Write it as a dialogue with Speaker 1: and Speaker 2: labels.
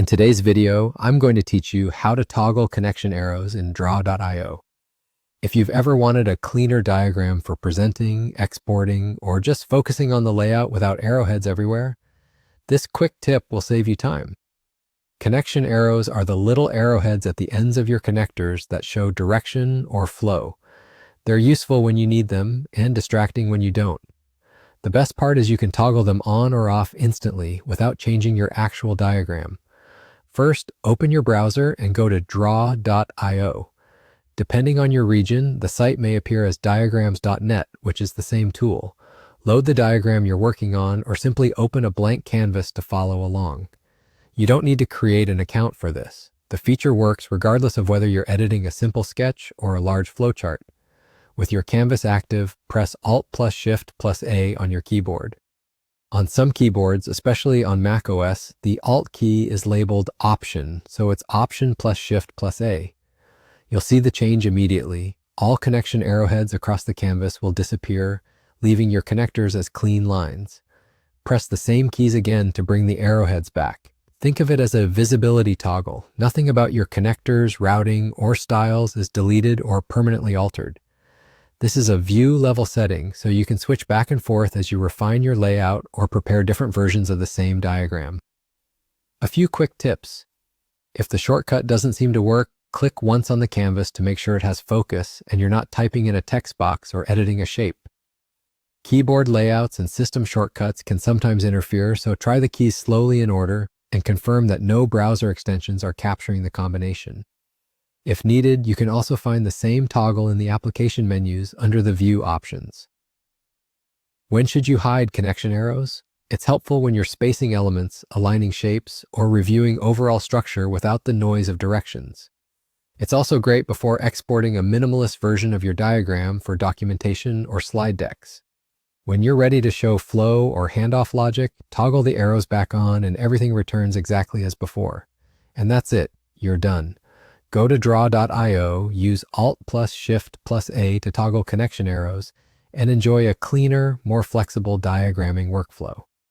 Speaker 1: In today's video, I'm going to teach you how to toggle connection arrows in Draw.io. If you've ever wanted a cleaner diagram for presenting, exporting, or just focusing on the layout without arrowheads everywhere, this quick tip will save you time. Connection arrows are the little arrowheads at the ends of your connectors that show direction or flow. They're useful when you need them and distracting when you don't. The best part is you can toggle them on or off instantly without changing your actual diagram. First, open your browser and go to draw.io. Depending on your region, the site may appear as diagrams.net, which is the same tool. Load the diagram you're working on or simply open a blank canvas to follow along. You don't need to create an account for this. The feature works regardless of whether you're editing a simple sketch or a large flowchart. With your canvas active, press Alt plus Shift plus A on your keyboard. On some keyboards, especially on macOS, the Alt key is labeled Option, so it's Option plus Shift plus A. You'll see the change immediately. All connection arrowheads across the canvas will disappear, leaving your connectors as clean lines. Press the same keys again to bring the arrowheads back. Think of it as a visibility toggle. Nothing about your connectors, routing, or styles is deleted or permanently altered. This is a view level setting, so you can switch back and forth as you refine your layout or prepare different versions of the same diagram. A few quick tips. If the shortcut doesn't seem to work, click once on the canvas to make sure it has focus and you're not typing in a text box or editing a shape. Keyboard layouts and system shortcuts can sometimes interfere, so try the keys slowly in order and confirm that no browser extensions are capturing the combination. If needed, you can also find the same toggle in the application menus under the View options. When should you hide connection arrows? It's helpful when you're spacing elements, aligning shapes, or reviewing overall structure without the noise of directions. It's also great before exporting a minimalist version of your diagram for documentation or slide decks. When you're ready to show flow or handoff logic, toggle the arrows back on and everything returns exactly as before. And that's it, you're done. Go to draw.io, use Alt plus Shift plus A to toggle connection arrows, and enjoy a cleaner, more flexible diagramming workflow.